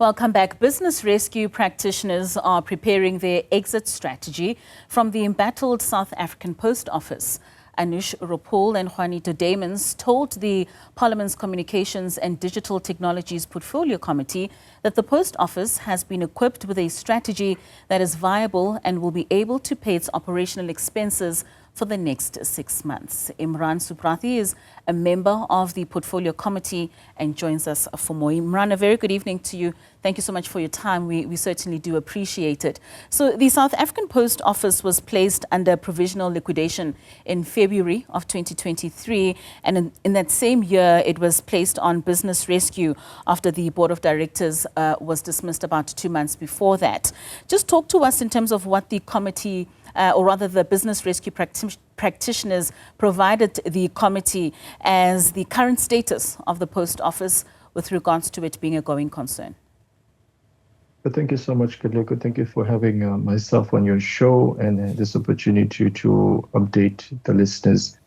Welcome back. Business rescue practitioners are preparing their exit strategy from the embattled South African Post Office. Anoosh, Rooplal and Juanito Damons told the Parliament's Communications and Digital Technologies Portfolio Committee that the Post Office has been equipped with a strategy that is viable and will be able to pay its operational expenses for the next 6 months. Imraan Subrathie is a member of the Portfolio Committee and joins us for more. Imraan, a very good evening to you. Thank you so much for your time. We certainly do appreciate it. So the South African Post Office was placed under provisional liquidation in February of 2023. And in that same year, it was placed on business rescue after the board of directors was dismissed about 2 months before that. Just talk to us in terms of what the committee or rather the business rescue practitioners provided the committee as the current status of the post office with regards to it being a going concern. But thank you so much, Kaleko. Thank you for having myself on your show and this opportunity to update the listeners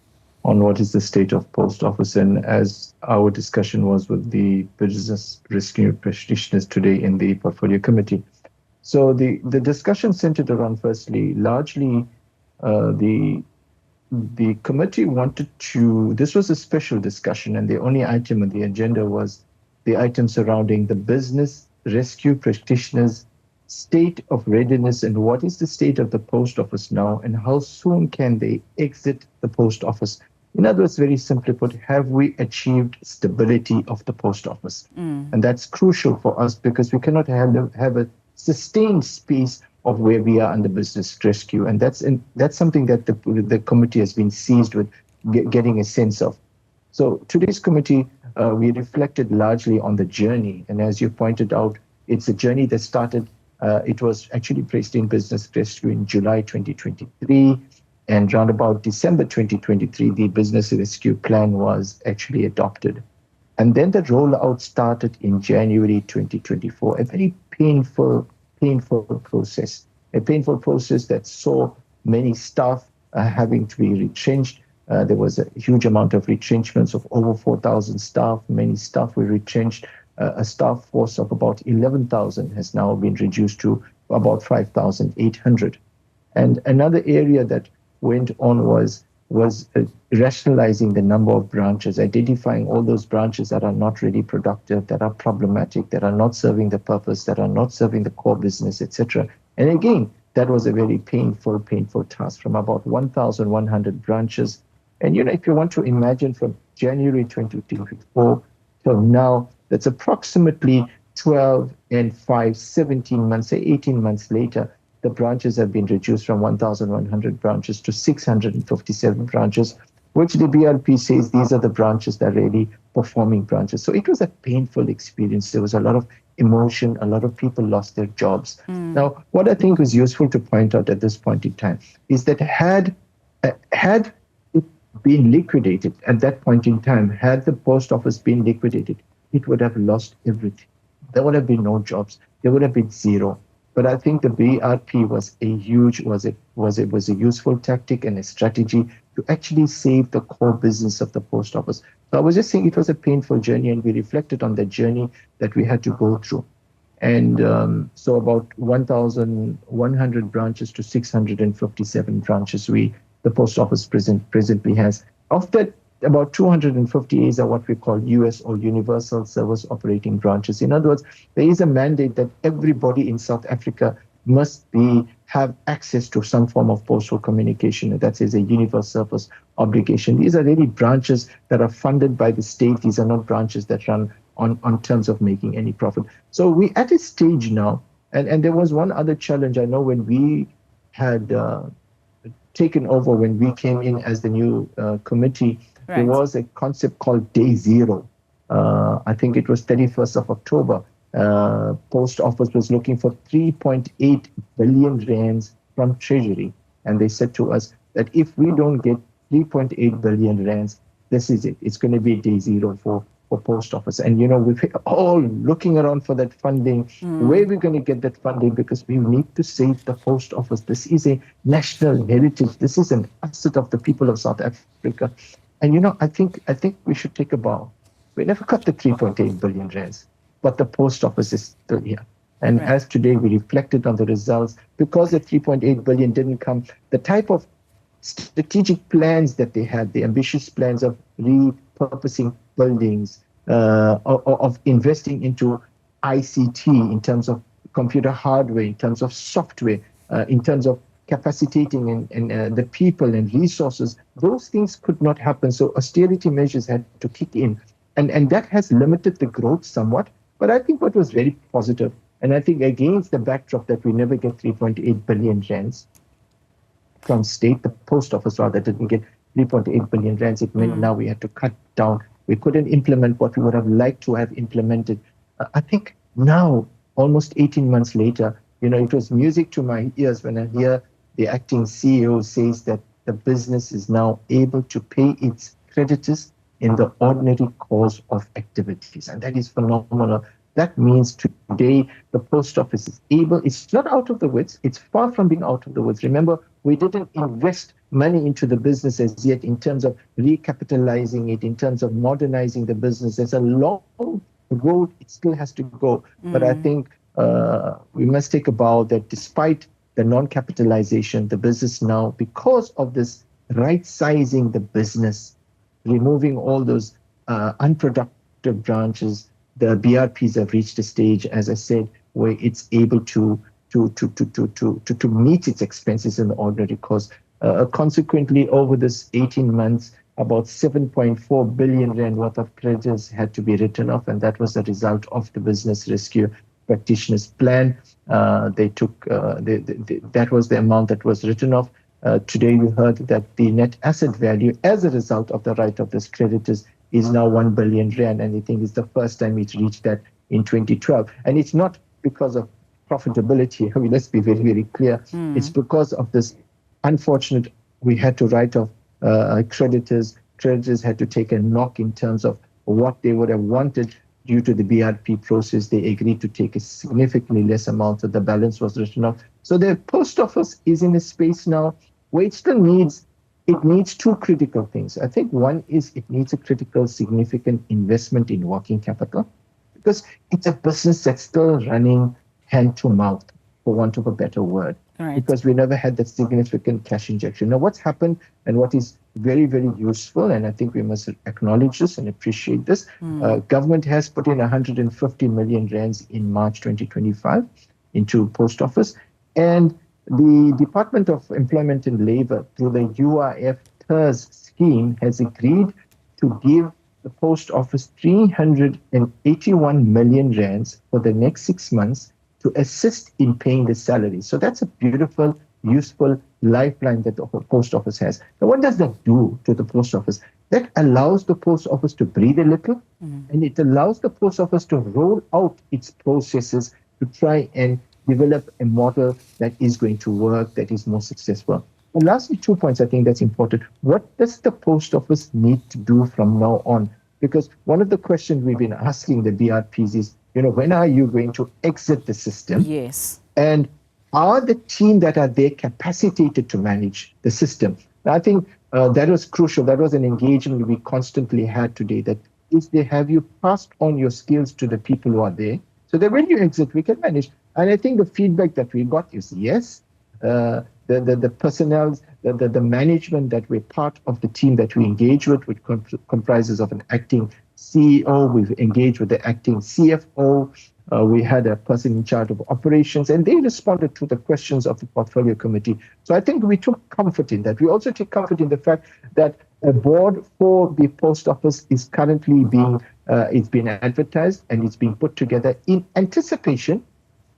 on what is the state of post office. And as our discussion was with the business rescue practitioners today in the portfolio committee. So the discussion centered around, firstly, largely the committee wanted to, this was a special discussion, and the only item on the agenda was the item surrounding the business rescue practitioners' state of readiness and what is the state of the post office now and how soon can they exit the post office. In other words, very simply put, have we achieved stability of the post office? And that's crucial for us because we cannot have a sustained space of where we are under business rescue. And that's something that the committee has been seized with getting a sense of. So today's committee, we reflected largely on the journey. And as you pointed out, it's a journey that started, it was actually placed in business rescue in July 2023. And around about December 2023, the business rescue plan was actually adopted. And then the rollout started in January 2024, a very painful process, that saw many staff having to be retrenched. There was a huge amount of retrenchments of over 4,000 staff. Many staff were retrenched. A staff force of about 11,000 has now been reduced to about 5,800. And another area that went on was rationalizing the number of branches, identifying all those branches that are not really productive, that are problematic, that are not serving the purpose, that are not serving the core business, etc. And again, that was a very painful task from about 1,100 branches. And if you want to imagine from January 2024 till now, that's approximately 12 and 5, 17 months, say 18 months later, the branches have been reduced from 1,100 branches to 657 branches, which the BRP says these are the branches that are really performing branches. So it was a painful experience. There was a lot of emotion. A lot of people lost their jobs. Now, what I think was useful to point out at this point in time is that had it been liquidated at that point in time, had the post office been liquidated, it would have lost everything. There would have been no jobs. There would have been zero. But I think the BRP was a useful tactic and a strategy to actually save the core business of the post office. So I was just saying it was a painful journey, and we reflected on the journey that we had to go through. And so about 1,100 branches to 657 branches the post office presently has. Of that, about 250 are what we call US or Universal Service Operating Branches. In other words, there is a mandate that everybody in South Africa must have access to some form of postal communication. That is a universal service obligation. These are really branches that are funded by the state. These are not branches that run on terms of making any profit. So we're at a stage now, and there was one other challenge. I know when we had taken over, when we came in as the new committee, right, there was a concept called Day Zero. I think it was 31st of October. Post Office was looking for 3.8 billion rands from Treasury. And they said to us that if we don't get 3.8 billion rands, this is it. It's going to be Day Zero for Post Office. And, we're all looking around for that funding. Where are we going to get that funding? Because we need to save the Post Office. This is a national heritage. This is an asset of the people of South Africa. And, I think we should take a bow. We never got the 3.8 billion rands. but the post office is still here. And Right. as today we reflected on the results, because the 3.8 billion didn't come, the type of strategic plans that they had, the ambitious plans of repurposing buildings, of investing into ICT in terms of computer hardware, in terms of software, in terms of capacitating and the people and resources, those things could not happen. So austerity measures had to kick in. And that has limited the growth somewhat. But I think what was very positive, and I think against the backdrop that we never get 3.8 billion rands from state, the post office rather didn't get 3.8 billion rands. It meant now we had to cut down. We couldn't implement what we would have liked to have implemented. I think now, almost 18 months later, it was music to my ears when I hear the acting CEO says that the business is now able to pay its creditors in the ordinary course of activities. And that is phenomenal. That means today the post office is able, it's not out of the woods, it's far from being out of the woods. Remember, we didn't invest money into the business as yet in terms of recapitalizing it, in terms of modernizing the business. There's a long road, it still has to go. But I think we must take a bow that despite the non-capitalization, the business now, because of this right-sizing the business, removing all those unproductive branches, the BRPs have reached a stage, as I said, where it's able to meet its expenses in the ordinary course. Consequently, over this 18 months, about 7.4 billion rand worth of creditors had to be written off, and that was the result of the business rescue practitioners plan. They took that was the amount that was written off. Today we heard that the net asset value as a result of the right of these creditors is now 1 billion rand, and I think it's the first time it's reached that in 2012. And it's not because of profitability. I mean, let's be very, very clear. It's because of this unfortunate, we had to write off creditors. Creditors had to take a knock in terms of what they would have wanted due to the BRP process. They agreed to take a significantly less amount, so the balance was written off. So the post office is in a space now where it still needs two critical things. I think one is it needs a critical, significant investment in working capital, because it's a business that's still running hand to mouth, for want of a better word, because we never had that significant cash injection. Now, what's happened and what is very, very useful, and I think we must acknowledge this and appreciate this, government has put in 150 million rands in March 2025 into post office, and the Department of Employment and Labor, through the UIF TERS scheme, has agreed to give the post office 381 million rands for the next 6 months to assist in paying the salaries. So that's a beautiful, useful lifeline that the post office has. Now, what does that do to the post office? That allows the post office to breathe a little, and it allows the post office to roll out its processes to try and develop a model that is going to work, that is more successful. And lastly, 2 points I think that's important. What does the post office need to do from now on? Because one of the questions we've been asking the BRPs is, when are you going to exit the system? Yes. And are the team that are there capacitated to manage the system? I think that was crucial. That was an engagement we constantly had today, that have you passed on your skills to the people who are there, so that when you exit, we can manage. And I think the feedback that we got is yes. The personnel, the management that we're part of the team that we engage with, which comprises of an acting CEO, we've engaged with the acting CFO, we had a person in charge of operations, and they responded to the questions of the portfolio committee. So I think we took comfort in that. We also take comfort in the fact that a board for the post office is currently it's been advertised, and it's being put together in anticipation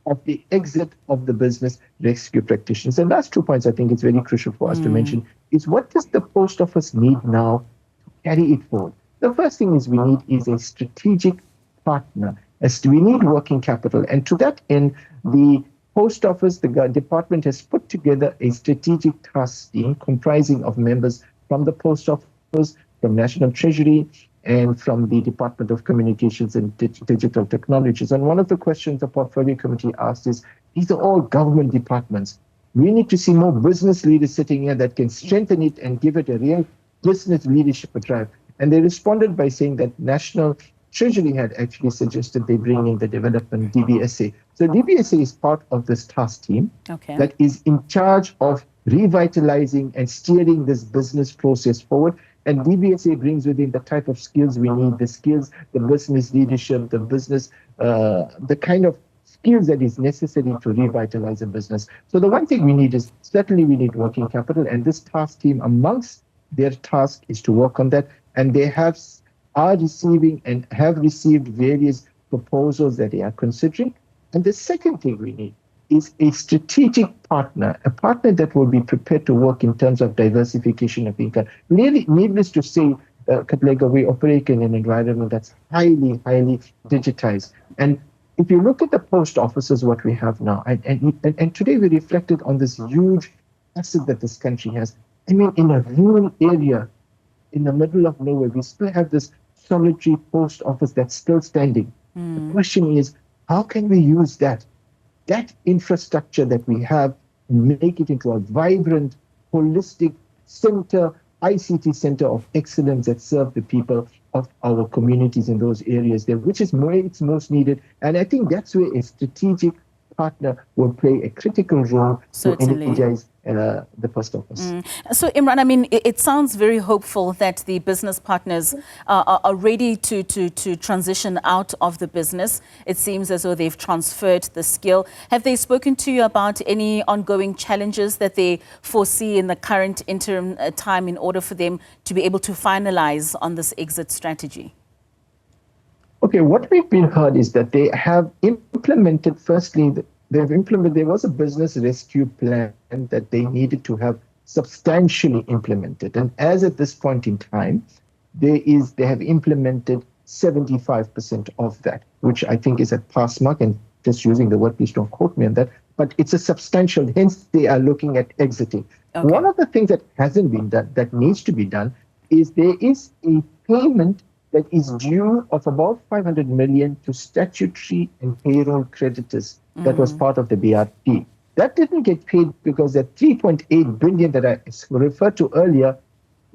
of the exit of the business rescue practitioners. And last 2 points I think it's very crucial for us to mention is, what does the post office need now to carry it forward? The first thing is we need is a strategic partner. We need working capital. And to that end, the post office, the department has put together a strategic task team comprising of members from the post office, from National Treasury, and from the Department of Communications and Digital Technologies. And one of the questions the portfolio committee asked is, these are all government departments. We need to see more business leaders sitting here that can strengthen it and give it a real business leadership drive. And they responded by saying that National Treasury had actually suggested they bring in the development DBSA. So DBSA is part of this task team that is in charge of revitalizing and steering this business process forward. And DBSA brings within the type of skills we need, the skills, the business leadership, the business, the kind of skills that is necessary to revitalize a business. So the one thing we need is, certainly we need working capital, and this task team, amongst their task is to work on that. And they are receiving and have received various proposals that they are considering. And the second thing we need is a strategic partner, a partner that will be prepared to work in terms of diversification of income. Really, needless to say, Katlego, we operate in an environment that's highly, highly digitized. And if you look at the post offices, what we have now, and today we reflected on this huge asset that this country has. I mean, in a rural area, in the middle of nowhere, we still have this solitary post office that's still standing. The question is, how can we use that infrastructure that we have and make it into a vibrant, holistic center, ICT center of excellence that serve the people of our communities in those areas there, which is where it's most needed. And I think that's where a strategic partner will play a critical role to energize the post office. So Imraan, I mean, it sounds very hopeful that the business partners are ready to transition out of the business. It seems as though they've transferred the skill. Have they spoken to you about any ongoing challenges that they foresee in the current interim time in order for them to be able to finalize on this exit strategy? Okay, what we've been heard is that they have implemented, firstly, there was a business rescue plan that they needed to have substantially implemented. And as at this point in time, they have implemented 75% of that, which I think is a pass mark. And just using the word, please don't quote me on that, but it's a substantial, hence they are looking at exiting. Okay. One of the things that hasn't been done, that needs to be done, is there is a payment that is due of about 500 million to statutory and payroll creditors. That was part of the BRP. That didn't get paid because the 3.8 billion that I referred to earlier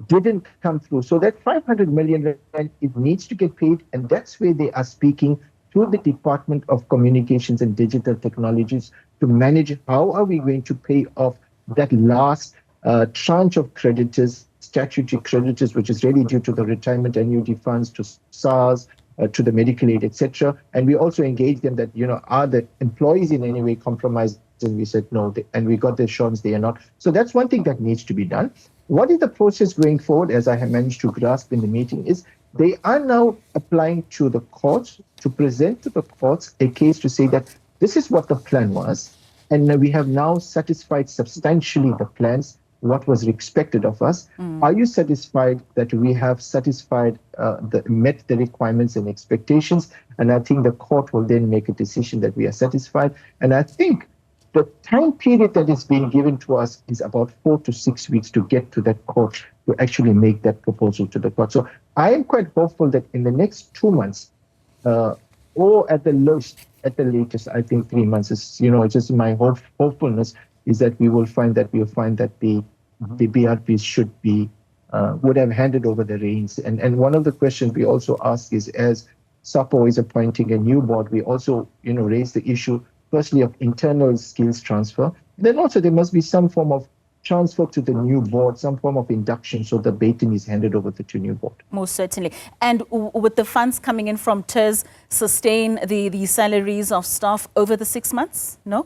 didn't come through. So that 500 million, it needs to get paid, and that's where they are speaking to the Department of Communications and Digital Technologies to manage how are we going to pay off that last tranche of creditors, statutory creditors, which is really due to the retirement annuity funds, to SARS, to the medical aid, etc. And we also engaged them that, are the employees in any way compromised? And we said no, and we got the assurance they are not. So that's one thing that needs to be done. What is the process going forward, as I have managed to grasp in the meeting, is they are now applying to the courts to present to the courts a case to say that this is what the plan was, and we have now satisfied substantially the plans, what was expected of us. Are you satisfied that we have satisfied, met the requirements and expectations? And I think the court will then make a decision that we are satisfied. And I think the time period that is being given to us is about 4 to 6 weeks to get to that court to actually make that proposal to the court. So I am quite hopeful that in the next 2 months, or at the latest, I think 3 months is, it's just my hopefulness is that we'll find that the BRPs should be, would have handed over the reins. And one of the questions we also ask is, as SAPO is appointing a new board, we also, raise the issue, firstly, of internal skills transfer. Then also there must be some form of transfer to the new board, some form of induction, so the baton is handed over to the new board. Most certainly. And with the funds coming in from TERS, sustain the salaries of staff over the 6 months? No?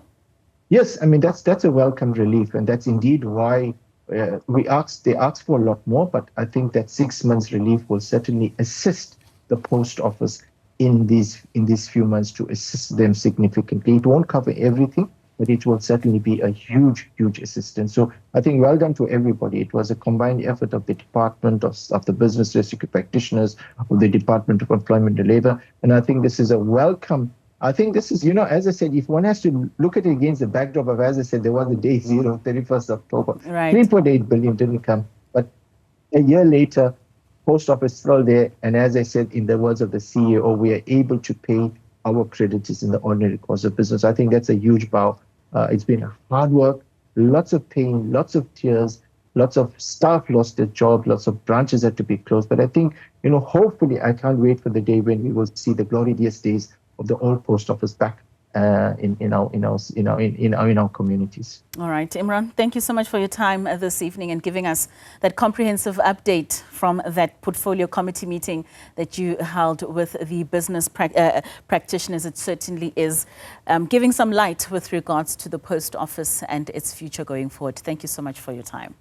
Yes, I mean, that's a welcome relief, and that's indeed why they asked for a lot more, but I think that 6 months relief will certainly assist the post office in these few months, to assist them significantly. It won't cover everything, but it will certainly be a huge, huge assistance. So I think well done to everybody. It was a combined effort of the Department of the Business Rescue Practitioners, of the Department of Employment and Labour, and I think this is a welcome. I think this is, as I said, if one has to look at it against the backdrop of, as I said, there was the day zero, 31st October. Right. 3.8 billion didn't come. But a year later, post office still there. And as I said, in the words of the CEO, we are able to pay our creditors in the ordinary course of business. I think that's a huge bow. It's been hard work, lots of pain, lots of tears, lots of staff lost their job, lots of branches had to be closed. But I think, hopefully, I can't wait for the day when we will see the glorious days of the old post office back in our communities. All right, Imraan, thank you so much for your time this evening and giving us that comprehensive update from that portfolio committee meeting that you held with the business practitioners. It certainly is giving some light with regards to the post office and its future going forward. Thank you so much for your time.